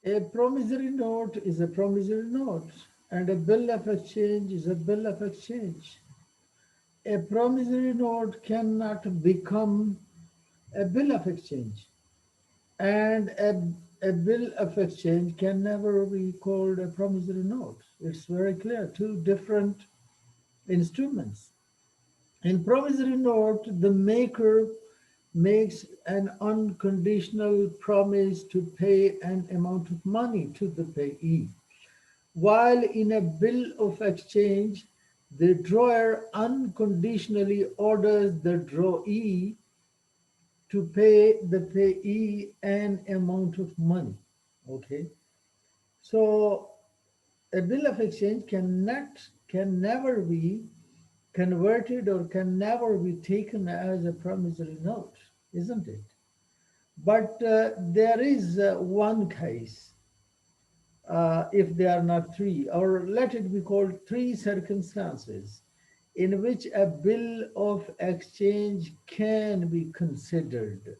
A promissory note is a promissory note, and a bill of exchange is a bill of exchange. A promissory note cannot become a bill of exchange, and a bill of exchange can never be called a promissory note. It's very clear, two different instruments. In promissory note, the maker makes an unconditional promise to pay an amount of money to the payee, while in a bill of exchange, the drawer unconditionally orders the drawee to pay the payee an amount of money. Okay, so a bill of exchange can never be converted or can never be taken as a promissory note, isn't it? But there is one case, if they are not three, or let it be called three circumstances in which a bill of exchange can be considered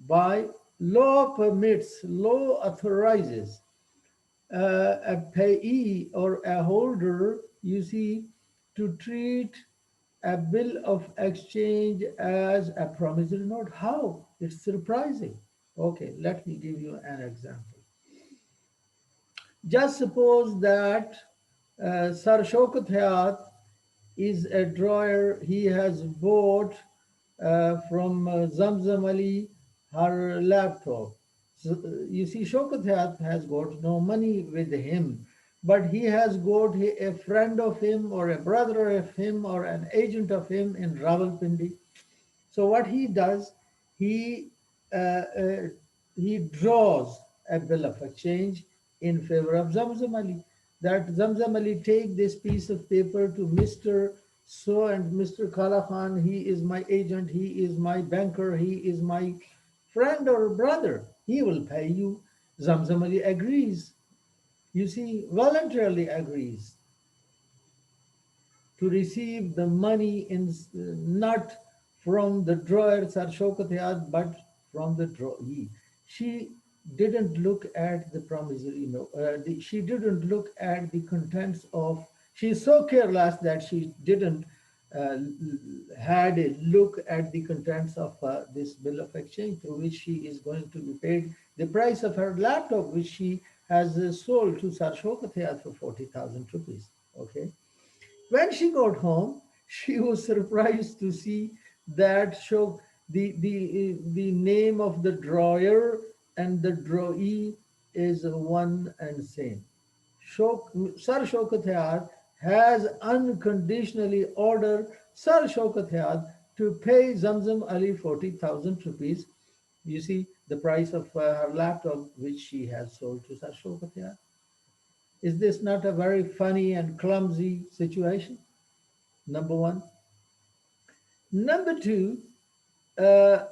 by law permits, law authorizes a payee or a holder, you see, to treat a bill of exchange as a promissory note. How? It's surprising. Okay, let me give you an example. Just suppose that Sir Shaukat Hayat is a drawer. He has bought from Zamzam Ali her laptop. So, you see, Shaukat Hayat has got no money with him, but he has got a friend of him or a brother of him or an agent of him in Rawalpindi. So what he does, he uh, uh, he draws a bill of exchange in favor of Zamzam Ali. That Zamzam Ali take this piece of paper to Mr. So and Mr. Kala Khan. He is my agent. He is my banker. He is my friend or brother. He will pay you. Zamzam Ali agrees. You see, voluntarily agrees to receive the money in not from the drawer Sir Shaukat Hayat, but from the drawee. She didn't look at the promissory note. She didn't look at the contents of. She's so careless that she didn't uh, had a look at the contents of this bill of exchange through which she is going to be paid the price of her laptop, which she has sold to Sir Shaukat Hayat for 40,000 rupees. Okay. When she got home, she was surprised to see that show the name of the drawer and the drawee is one and same. Sir Shaukat Hayat has unconditionally ordered Sir Shaukat Hayat to pay Zamzam Ali 40,000 rupees. You see the price of her laptop, which she has sold to Sir Shaukat Hayat. Is this not a very funny and clumsy situation? Number one. Number two, uh,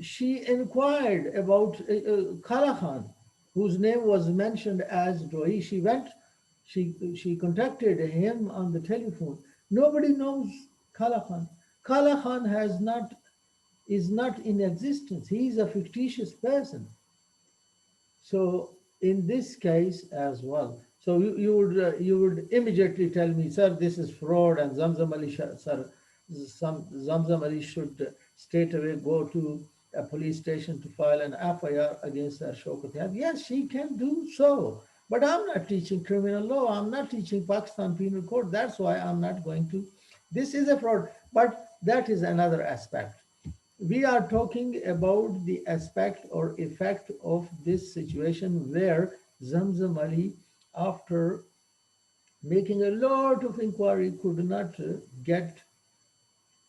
she inquired about Kala Khan, whose name was mentioned as Doi. She contacted him on the telephone. Nobody knows Kala Khan. Kala Khan is not in existence. He is a fictitious person. So in this case as well, so you would immediately tell me, sir, this is fraud, and Zamzam Ali, sir, Zamzam Ali should straight away go to a police station to file an FIR against Shaukat Yad. Yes, she can do so, but I'm not teaching criminal law. I'm not teaching Pakistan Penal Code. That's why I'm not going to. This is a fraud, but that is another aspect. We are talking about the aspect or effect of this situation where Zamzam Ali, after making a lot of inquiry, could not get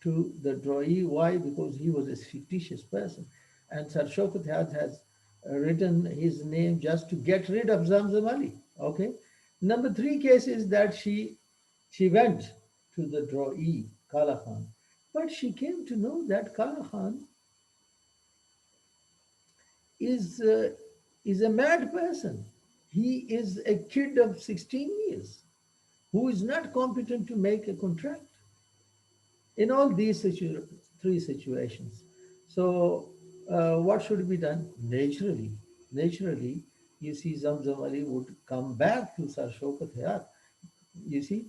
to the drawee. Why? Because he was a fictitious person. And Sir Shaukat has written his name just to get rid of Zamzam Ali. Okay. Number three case is that she went to the drawee, Kala Khan. But she came to know that Kala Khan is uh, is a mad person. He is a kid of 16 years who is not competent to make a contract in all these three situations. So what should be done? Naturally, you see, Zamzam Ali would come back to Sir Shaukat Hayat, you see,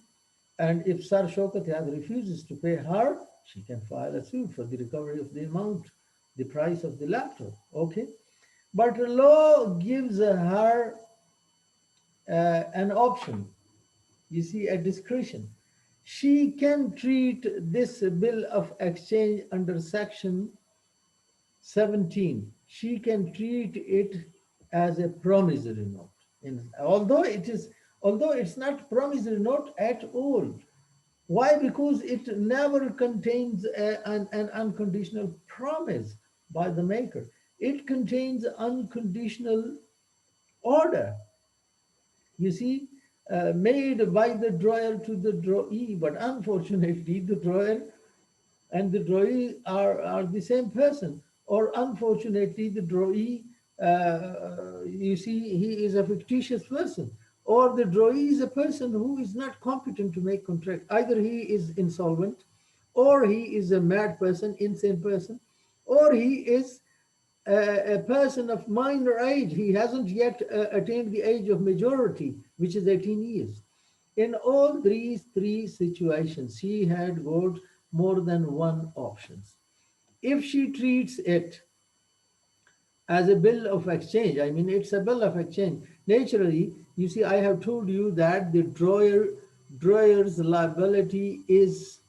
and if Sir Shaukat Hayat refuses to pay her, she can file a suit for the recovery of the amount, the price of the laptop, okay? But the law gives her an option, you see, a discretion. She can treat this bill of exchange under section 17. She can treat it as a promissory note. Although it's not promissory note at all. Why? Because it never contains an unconditional promise by the maker. It contains unconditional order, you see, made by the drawer to the drawee. But unfortunately, the drawer and the drawee are the same person. Or unfortunately, the drawee, you see, he is a fictitious person. Or the drawee is a person who is not competent to make contract. Either he is insolvent, or he is a mad person, insane person, or he is a person of minor age. He hasn't yet attained the age of majority, which is 18 years. In all these three situations, she had got more than one options. If she treats it as a bill of exchange, I mean, it's a bill of exchange. Naturally, you see, I have told you that the drawer's liability is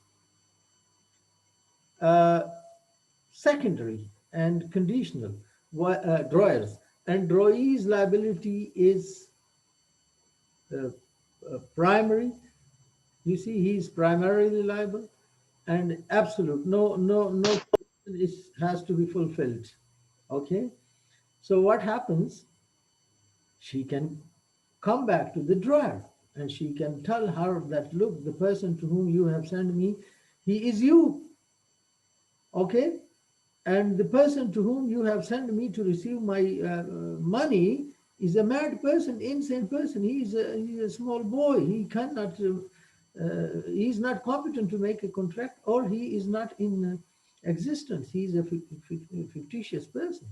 uh, secondary and conditional. Drawers, and drawee's liability is uh, primary. You see, he's primarily liable and absolute. No condition has to be fulfilled. Okay. So what happens? She can come back to the drawer and she can tell her that, look, the person to whom you have sent me, he is you. Okay. And the person to whom you have sent me to receive my money is a mad person, insane person. He's a small boy. He cannot, he's not competent to make a contract, or he is not in existence. He's a fictitious person.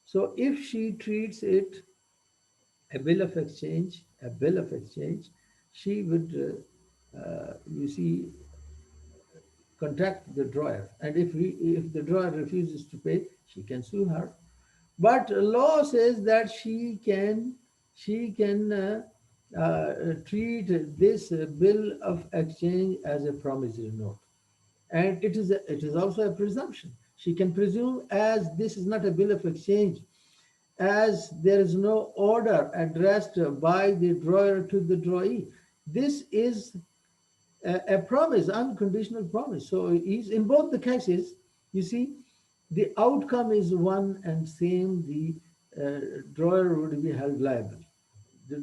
So if she treats it a bill of exchange, she would, you see, contact the drawer. And if the drawer refuses to pay, she can sue her. But law says that she can treat this bill of exchange as a promissory note, and it is also a presumption. She can presume, as this is not a bill of exchange, as there is no order addressed by the drawer to the drawee. This is a promise, unconditional promise. So is in both the cases, you see, the outcome is one and same. The drawer would be held liable. The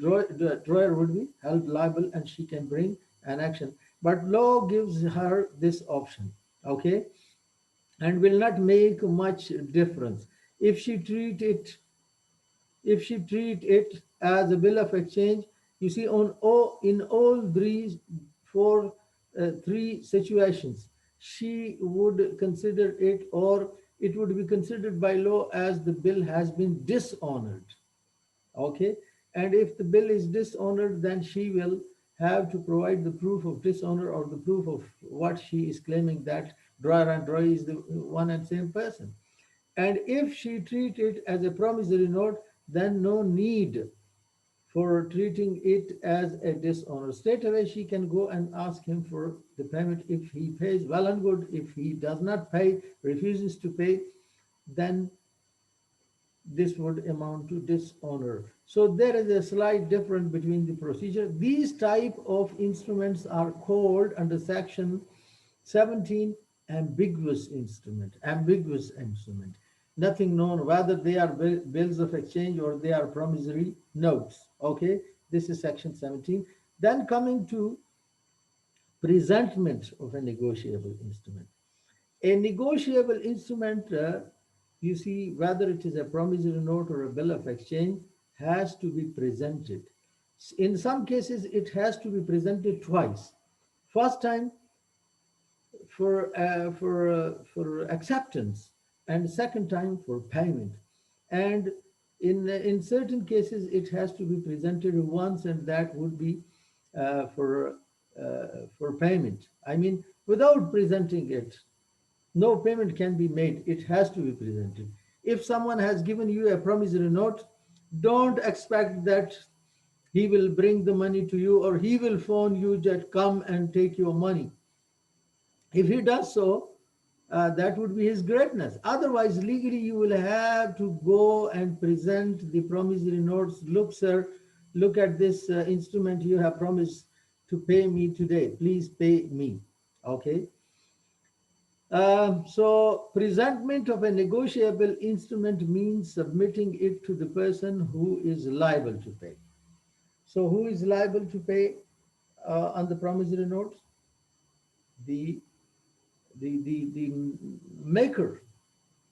drawer would be held liable, and she can bring an action. But law gives her this option, okay, and will not make much difference if she treat it as a bill of exchange. You see, in all three situations, she would consider it, or it would be considered by law as the bill has been dishonored. Okay, and if the bill is dishonored, then she will have to provide the proof of dishonor, or the proof of what she is claiming, that drawer and drawee is the one and same person. And if she treat it as a promissory note, then no need for treating it as a dishonor. Straight away, she can go and ask him for the payment. If he pays, well and good. If he does not pay, refuses to pay, then this would amount to dishonor. So there is a slight difference between the procedure. These type of instruments are called under section 17 ambiguous instrument. Nothing known whether they are bills of exchange or they are promissory notes. Okay, this is section 17. Then coming to presentment of a negotiable instrument. A negotiable instrument, you see, whether it is a promissory note or a bill of exchange, has to be presented. In some cases, it has to be presented twice. First time for acceptance, and second time for payment. And in certain cases, it has to be presented once, and that would be for payment. I mean, without presenting it, no payment can be made. It has to be presented. If someone has given you a promissory note, don't expect that he will bring the money to you or he will phone you that come and take your money. If he does so, that would be his greatness. Otherwise, legally, you will have to go and present the promissory notes. Look, sir, look at this instrument you have promised to pay me today. Please pay me. Okay. So, presentment of a negotiable instrument means submitting it to the person who is liable to pay. So, who is liable to pay on the promissory notes? The the maker.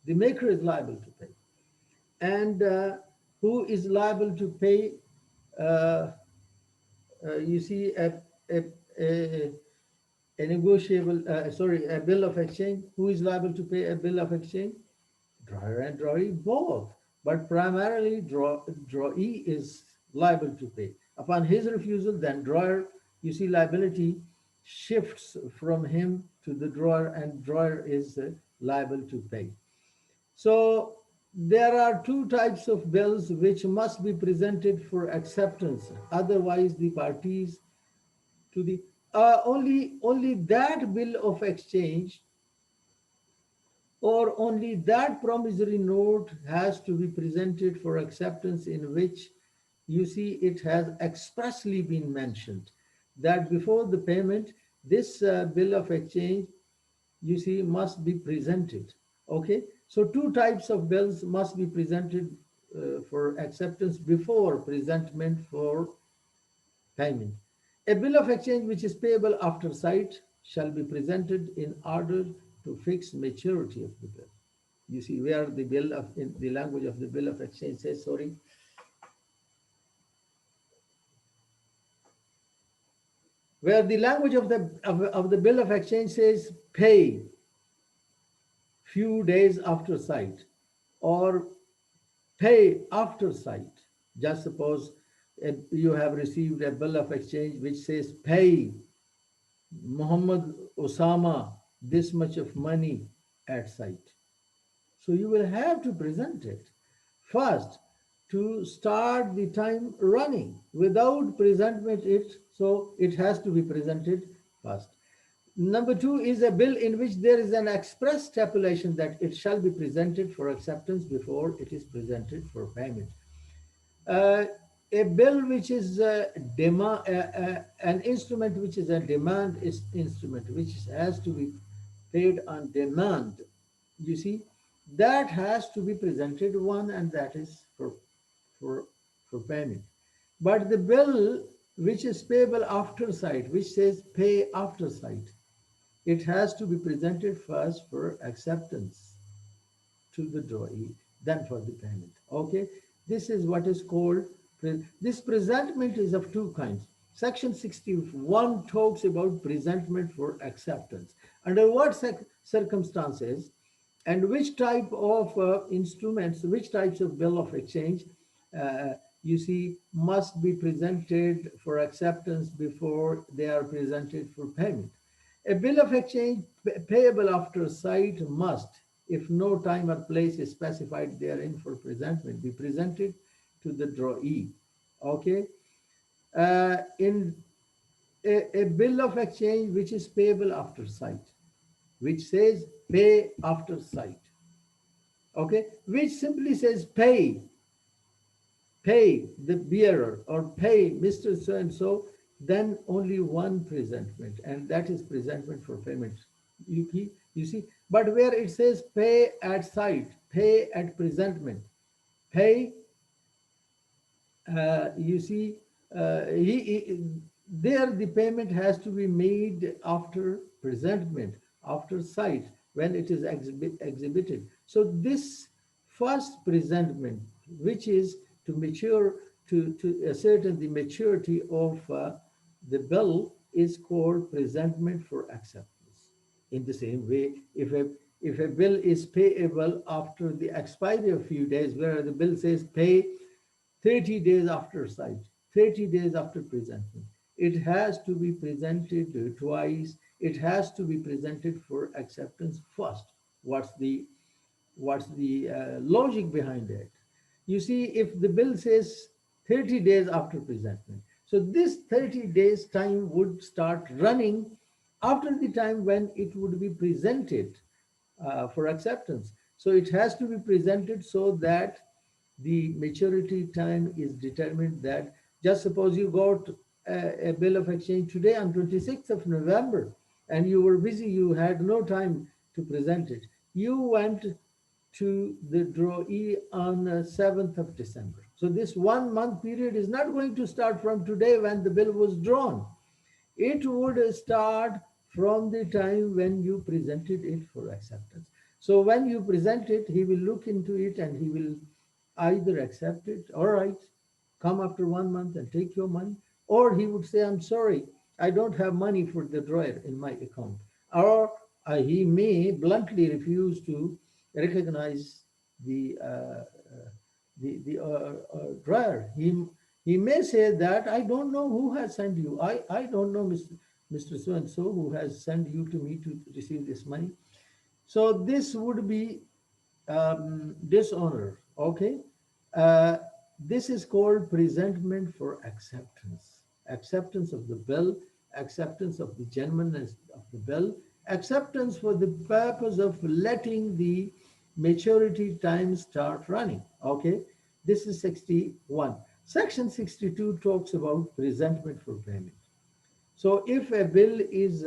The maker is liable to pay. And who is liable to pay? Uh, you see, a, a, a negotiable, sorry, a bill of exchange. Who is liable to pay a bill of exchange? Drawer and drawee both. But primarily, drawee is liable to pay. Upon his refusal, then drawer, you see, liability shifts from him to the drawer, and drawer is liable to pay. So there are two types of bills which must be presented for acceptance. Otherwise, the parties to the only that bill of exchange or only that promissory note has to be presented for acceptance, in which you see it has expressly been mentioned that before the payment, this bill of exchange, you see, must be presented. Okay, so two types of bills must be presented for acceptance before presentment for payment. A bill of exchange which is payable after sight shall be presented in order to fix maturity of the bill. You see where the bill of, in the language of the bill of exchange says, sorry, where the language of the bill of exchange says pay few days after sight, or pay after sight. Just suppose you have received a bill of exchange which says pay Muhammad Osama this much of money at sight. So you will have to present it first to start the time running. Without presentment, so it has to be presented first. Number two is a bill in which there is an express stipulation that it shall be presented for acceptance before it is presented for payment. Uh, a bill which is an instrument which is a demand is instrument which has to be paid on demand. You see, that has to be presented one, and that is for for payment. But the bill which is payable after sight, which says pay after sight, it has to be presented first for acceptance to the drawee, then for the payment. Okay, this is what is called this presentment is of two kinds. Section 61 talks about presentment for acceptance. Under what circumstances and which type of instruments, which types of bill of exchange, you see, must be presented for acceptance before they are presented for payment. A bill of exchange payable after sight must, if no time or place is specified therein for presentment, be presented to the drawee. Okay. In a bill of exchange which is payable after sight, which says pay after sight, okay, which simply says pay the bearer or pay Mr. So and so, then only one presentment, and that is presentment for payment. You see, but where it says pay at sight, pay at presentment, pay, you see, there the payment has to be made after presentment, after sight, when it is exhibited. So this first presentment, which is to mature, to ascertain the maturity of the bill, is called presentment for acceptance. In the same way, if if a bill is payable after the expiry of few days, where the bill says pay 30 days after sight, 30 days after presentment, it has to be presented twice. It has to be presented for acceptance first. What's the logic behind it? You see, if the bill says 30 days after presentment, so this 30 days time would start running after the time when it would be presented for acceptance. So it has to be presented so that the maturity time is determined. That just suppose you got a bill of exchange today on 26th of November, and you were busy, you had no time to present it. You went to the drawee on 7th of December. So this 1 month period is not going to start from today when the bill was drawn. It would start from the time when you presented it for acceptance. So when you present it, he will look into it and he will either accept it, all right, come after 1 month and take your money, or he would say, I'm sorry, I don't have money for the drawer in my account. Or he may bluntly refuse to recognize the drawer. He may say that I don't know who has sent you. I don't know Mr. So and so who has sent you to me to receive this money. So this would be dishonor. Okay, uh, this is called presentment for acceptance. Acceptance of the bill, acceptance of the genuineness of the bill, acceptance for the purpose of letting the maturity time start running. Okay, this is 61. Section 62 talks about presentment for payment. So if a bill is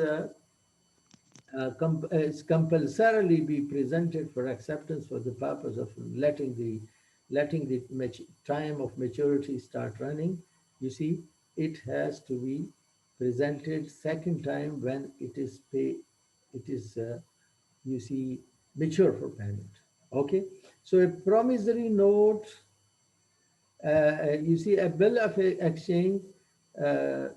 compulsorily be presented for acceptance for the purpose of letting the time of maturity start running, you see, it has to be presented second time when it is you see, mature for payment. Okay, so a promissory note, you see, a bill of exchange, uh,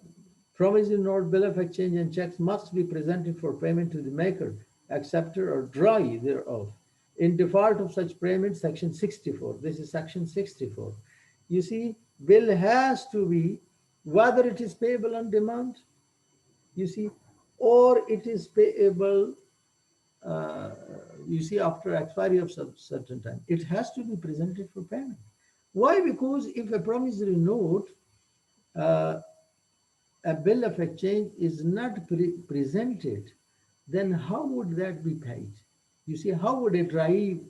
promissory note, bill of exchange, and checks must be presented for payment to the maker, acceptor, or drawee thereof. In default of such payment, section 64. This is section 64. You see, bill has to be, whether it is payable on demand, you see, or it is payable, uh, you see, after expiry of some certain time, it has to be presented for payment. Why? Because if a promissory note, uh, a bill of exchange is not presented, then how would that be paid? You see, how would a drawee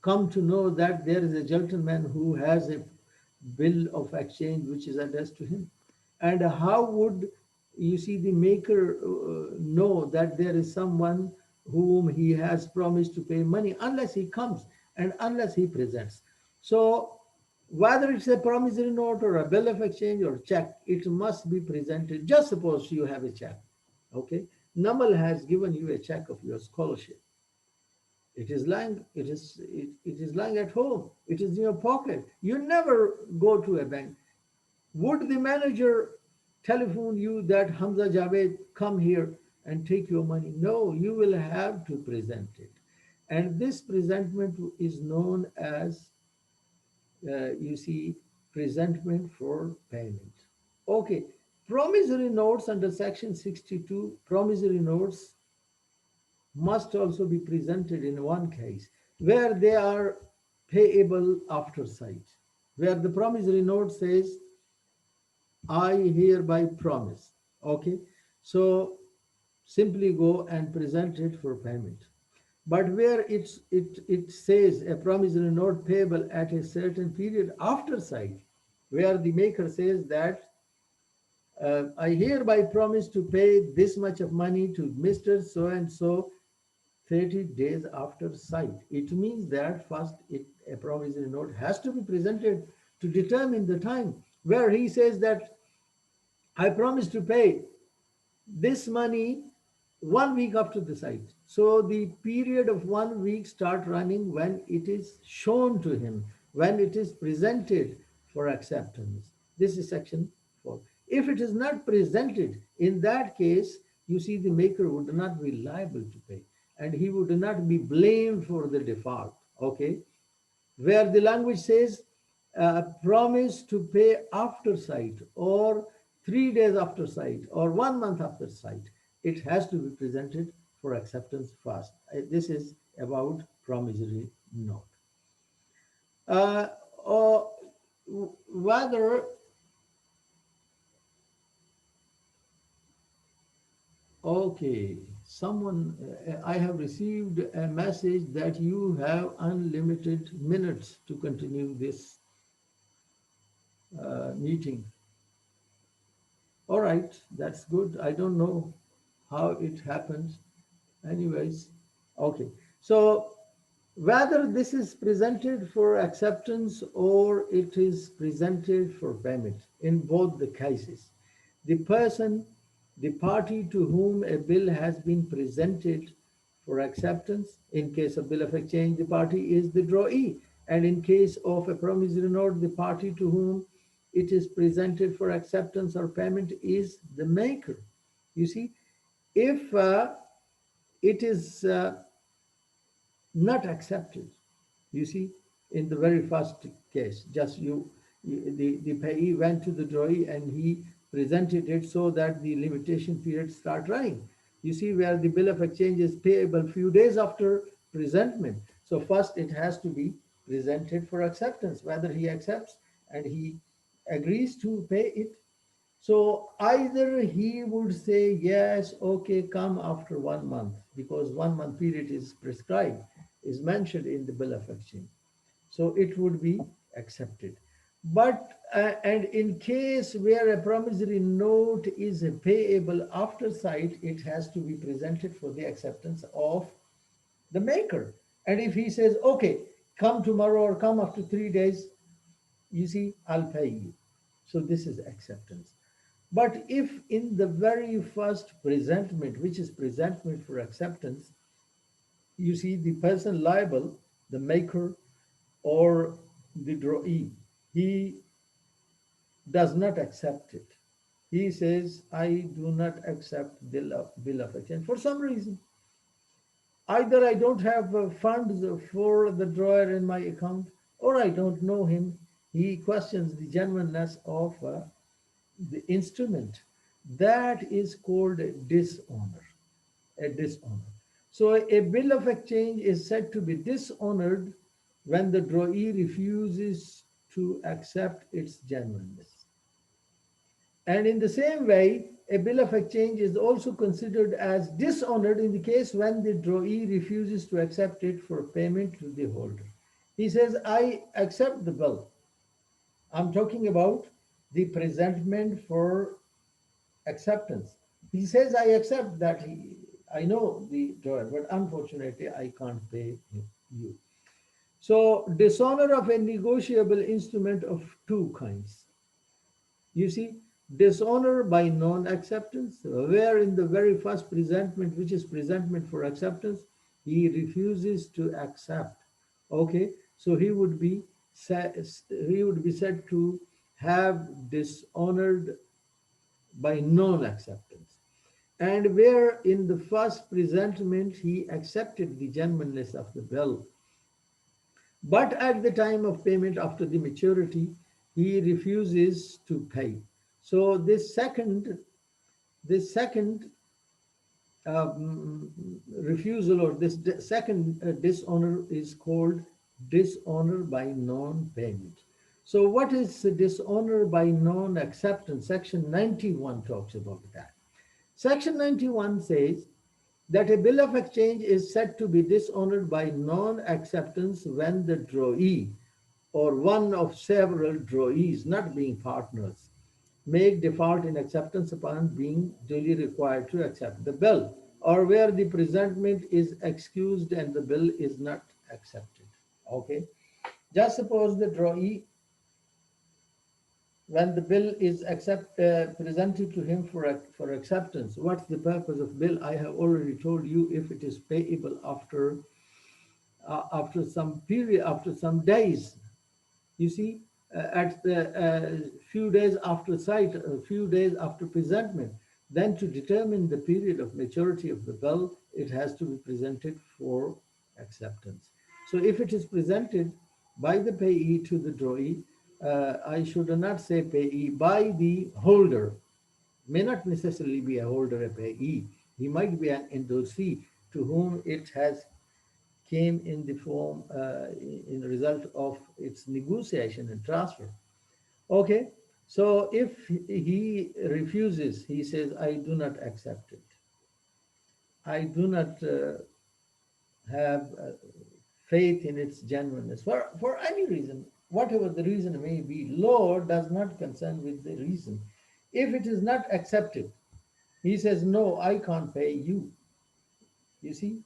come to know that there is a gentleman who has a bill of exchange which is addressed to him? And how would, you see, the maker know that there is someone whom he has promised to pay money unless he comes and unless he presents? So whether it's a promissory note or a bill of exchange or check, it must be presented. Just suppose you have a check, okay? Namal has given you a check of your scholarship. It is lying at home. It is in your pocket. You never go to a bank. Would the manager telephone you that Hamza Javed come here and take your money? No, you will have to present it. And this presentment is known as, you see, presentment for payment. Okay, promissory notes under section 62, promissory notes must also be presented in one case where they are payable after sight, where the promissory note says, I hereby promise. Okay, so simply go and present it for payment. But where it says a promissory note payable at a certain period after sight, where the maker says that I hereby promise to pay this much of money to Mr. So and so 30 days after sight. It means that first a promissory note has to be presented to determine the time, where he says that I promise to pay this money 1 week after the sight. So the period of 1 week start running when it is shown to him, when it is presented for acceptance. This is section 4. If it is not presented, in that case, you see, the maker would not be liable to pay. and he would not be blamed for the default. Okay, where the language says promise to pay after sight, or 3 days after sight, or 1 month after sight, it has to be presented for acceptance first. This is about promissory note. Uh, or whether Okay, someone, I have received a message that you have unlimited minutes to continue this meeting. All right, that's good. I don't know how it happens. Anyways, okay. So whether this is presented for acceptance or it is presented for payment, in both the cases, the person, the party to whom a bill has been presented for acceptance, in case of bill of exchange, the party is the drawee, and in case of a promissory note, the party to whom it is presented for acceptance or payment is the maker. You see, if it is not accepted. You see, in the very first case, just the payee went to the drawee and he presented it so that the limitation period start running. You see, where the bill of exchange is payable few days after presentment. So first it has to be presented for acceptance, whether he accepts and he agrees to pay it. So either he would say, yes, okay, come after 1 month, because 1 month period is prescribed, is mentioned in the bill of exchange. So it would be accepted. But, and in case where a promissory note is payable after sight, it has to be presented for the acceptance of the maker. And if he says, okay, come tomorrow or come after 3 days, you see, I'll pay you. So this is acceptance. But if in the very first presentment, which is presentment for acceptance, you see the person liable, the maker or the drawee, he does not accept it. He says, I do not accept bill of exchange for some reason. Either I don't have funds for the drawer in my account, or I don't know him. He questions the genuineness of the instrument. That is called a dishonor. A dishonor. So a bill of exchange is said to be dishonored when the drawee refuses to accept its genuineness. And in the same way, a bill of exchange is also considered as dishonored in the case when the drawee refuses to accept it for payment to the holder. He says, I accept the bill. I'm talking about the presentment for acceptance. He says, I accept that I know the drawer, but unfortunately, I can't pay you. So, dishonor of a negotiable instrument of two kinds. You see, dishonor by non-acceptance, where in the very first presentment, which is presentment for acceptance, he refuses to accept. Okay, so he would be said to have dishonored by non-acceptance. And where in the first presentment he accepted the genuineness of the bill, but at the time of payment after the maturity, he refuses to pay. So this second refusal, or this second dishonor, is called dishonor by non-payment. So what is dishonor by non-acceptance? Section 91 talks about that. Section 91 says that a bill of exchange is said to be dishonored by non-acceptance when the drawee or one of several drawees, not being partners, make default in acceptance upon being duly required to accept the bill, or where the presentment is excused and the bill is not accepted. Okay, just suppose the drawee, when the bill is presented to him for acceptance, what's the purpose of bill? I have already told you, if it is payable after some period, after some days. You see, at the few days after sight, a few days after presentment. Then to determine the period of maturity of the bill, it has to be presented for acceptance. So if it is presented by the payee to the drawee, I should not say payee, by the holder, may not necessarily be a holder, a payee. He might be an endorsee to whom it has came in the form, in the result of its negotiation and transfer. Okay, so if he refuses, he says, I do not accept it. I do not have faith in its genuineness for any reason, whatever the reason may be. Law does not concern with the reason. If it is not accepted, he says, no, I can't pay you. You see,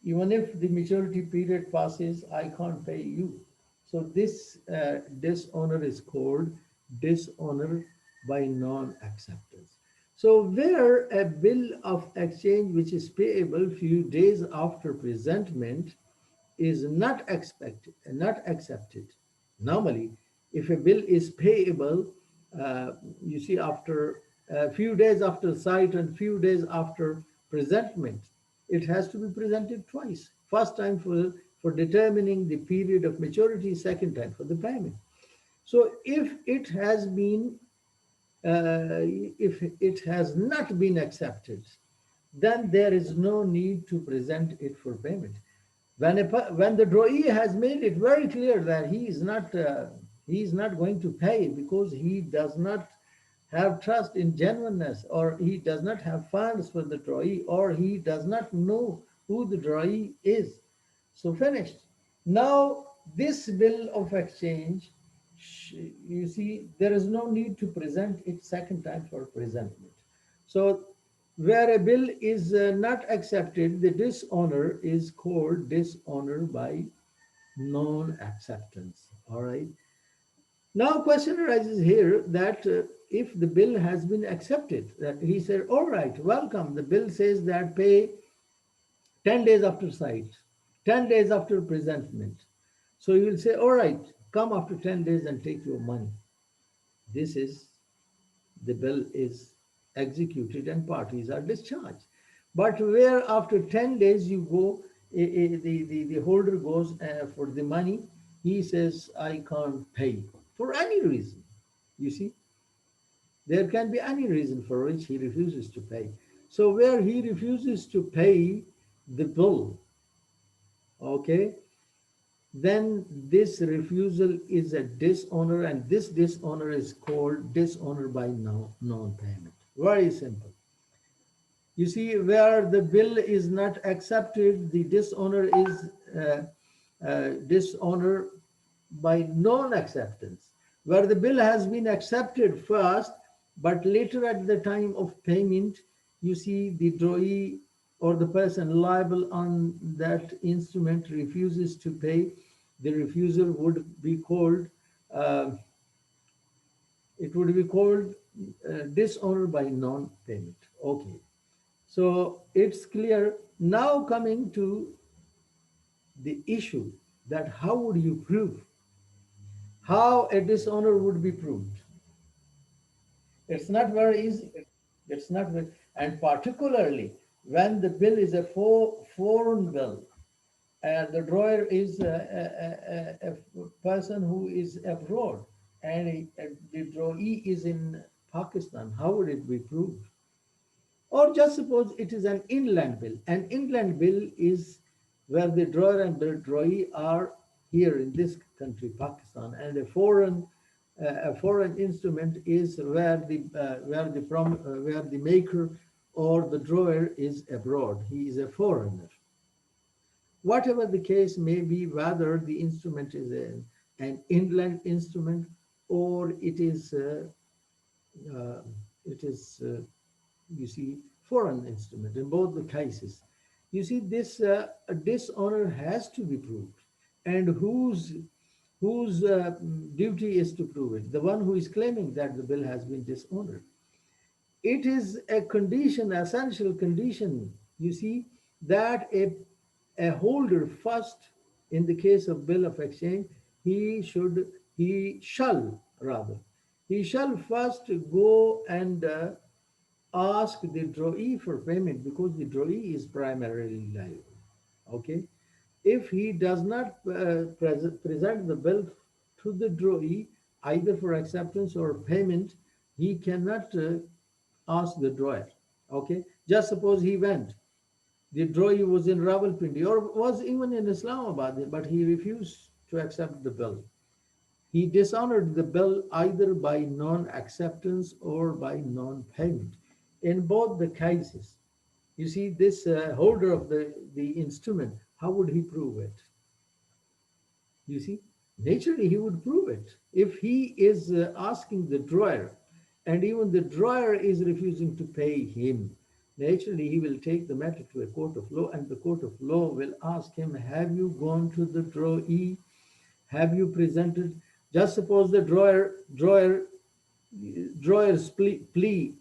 even if the maturity period passes, I can't pay you. So this dishonor is called dishonor by non-acceptance. So where a bill of exchange which is payable few days after presentment is not accepted. Normally, if a bill is payable, you see, after a few days after sight and few days after presentment, it has to be presented twice. First time for determining the period of maturity, second time for the payment. So if it has not been accepted, then there is no need to present it for payment. When the drawee has made it very clear that he is not going to pay because he does not have trust in genuineness, or he does not have funds for the drawee, or he does not know who the drawee is. So finished. Now this bill of exchange, you see, there is no need to present it second time for presentment. So where a bill is not accepted, the dishonor is called dishonor by non-acceptance. All right. Now, question arises here that if the bill has been accepted, that he said, all right, welcome. The bill says that pay 10 days after sight, 10 days after presentment. So you will say, all right, come after 10 days and take your money. This is the bill is executed and parties are discharged. But where after 10 days you go, the holder goes for the money, he says, I can't pay for any reason. You see, there can be any reason for which he refuses to pay. So where he refuses to pay the bill, okay, then this refusal is a dishonor, and this dishonor is called dishonor by non-payment. Very simple. You see, where the bill is not accepted, the dishonor is dishonor by non-acceptance. Where the bill has been accepted first, but later at the time of payment, you see the drawee or the person liable on that instrument refuses to pay, the refusal would be called uh, it would be called dishonor by non-payment. Okay. So it's clear. Now coming to the issue that how would you prove how a dishonor would be proved? It's not very easy. It's not very, and particularly when the bill is a foreign bill and the drawer is a person who is abroad and the drawee is in Pakistan, how would it be proved? Or just suppose it is an inland bill. An inland bill is where the drawer and the drawee are here in this country, Pakistan, and a foreign instrument is where the maker or the drawer is abroad. He is a foreigner. Whatever the case may be, whether the instrument is an inland instrument or uh, it is you see, foreign instrument in both the cases. You see, this dishonor has to be proved, and whose duty is to prove it? The one who is claiming that the bill has been dishonored. It is a condition, essential condition. You see that a holder first, in the case of bill of exchange, he shall rather, he shall first go and ask the drawee for payment because the drawee is primarily liable. Okay? If he does not present the bill to the drawee, either for acceptance or payment, he cannot ask the drawer. Okay? Just suppose he went, the drawee was in Rawalpindi or was even in Islamabad, but he refused to accept the bill. He dishonored the bill either by non-acceptance or by non-payment. In both the cases, you see, this holder of the instrument, how would he prove it? You see, naturally he would prove it. If he is asking the drawer and even the drawer is refusing to pay him, naturally he will take the matter to a court of law and the court of law will ask him, have you gone to the drawee? Have you presented? Just suppose the drawer's plea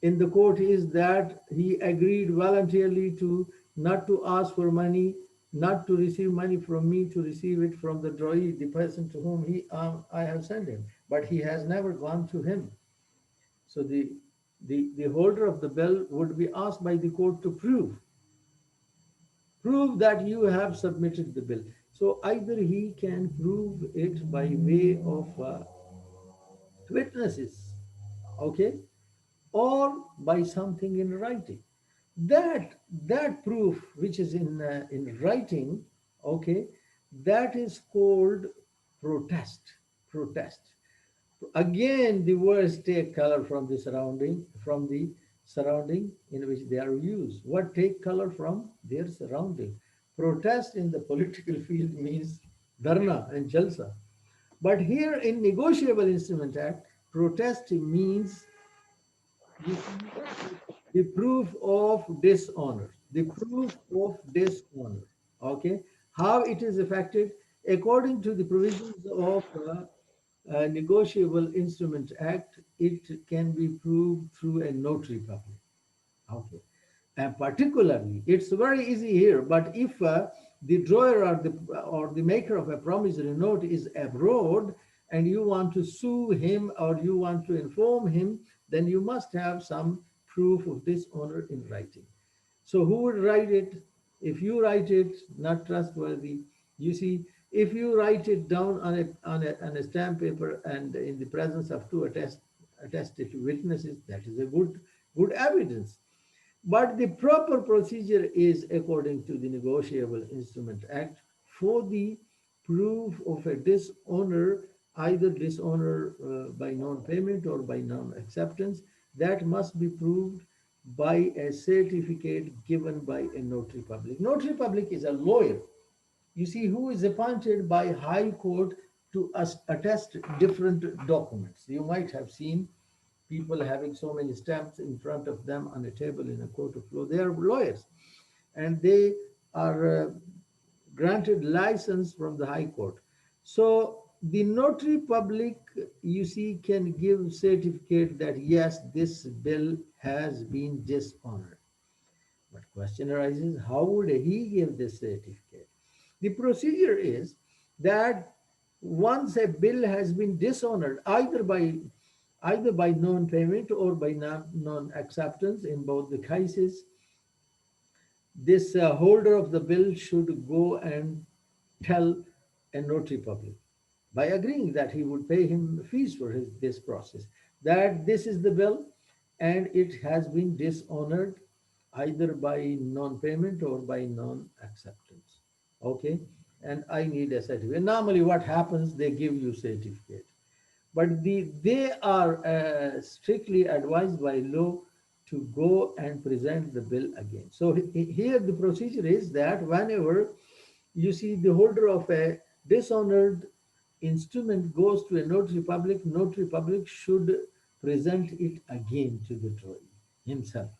in the court is that he agreed voluntarily to not to ask for money, not to receive money from me, to receive it from the drawee, the person to whom I have sent him, but he has never gone to him. So the holder of the bill would be asked by the court to prove that you have submitted the bill. So either he can prove it by way of witnesses, okay, or by something in writing. That proof which is in writing, okay, that is called protest. Protest. Again, the words take color from the surrounding in which they are used. What take color from their surrounding? Protest in the political field means dharna and jalsa. But here in Negotiable Instrument Act, protest means, you see, the proof of dishonor. The proof of dishonor. Okay. How it is affected? According to the provisions of Negotiable Instrument Act, it can be proved through a notary public. Okay. And particularly, it's very easy here, but if the drawer or the maker of a promissory note is abroad and you want to sue him or you want to inform him, then you must have some proof of dishonor in writing. So who would write it? If you write it, not trustworthy. You see, if you write it down on a stamp paper and in the presence of two attested witnesses, that is a good evidence. But the proper procedure is according to the Negotiable Instrument Act for the proof of a dishonor, either dishonor by non-payment or by non-acceptance, that must be proved by a certificate given by a notary public. Notary public is a lawyer, you see, who is appointed by High Court to attest different documents. You might have seen people having so many stamps in front of them on a table in a court of law. They are lawyers and they are granted license from the High Court. So the notary public, you see, can give certificate that yes, this bill has been dishonored. But question arises, how would he give this certificate? The procedure is that once a bill has been dishonored, either by non-payment or by non-acceptance, in both the cases, this holder of the bill should go and tell a notary public by agreeing that he would pay him fees for this process, that this is the bill and it has been dishonored either by non-payment or by non-acceptance. Okay, and I need a certificate. Normally what happens, they give you certificate, but they are strictly advised by law to go and present the bill again. So here the procedure is that whenever you see the holder of a dishonored instrument goes to a notary public should present it again to the drawee himself.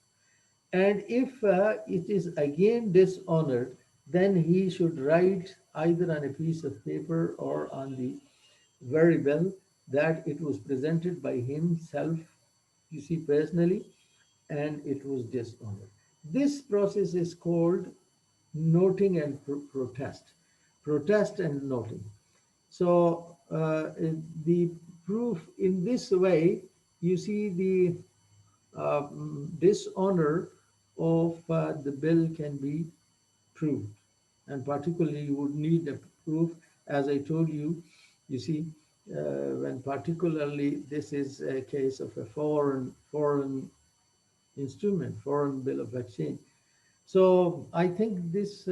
And if it is again dishonored, then he should write either on a piece of paper or on the very well that it was presented by himself, you see, personally, and it was dishonored. This process is called noting and protest. Protest and noting. So the proof in this way, you see, dishonor of the bill can be proved. And particularly, you would need a proof, as I told you. You see, when particularly this is a case of a foreign instrument, foreign bill of exchange. So I think this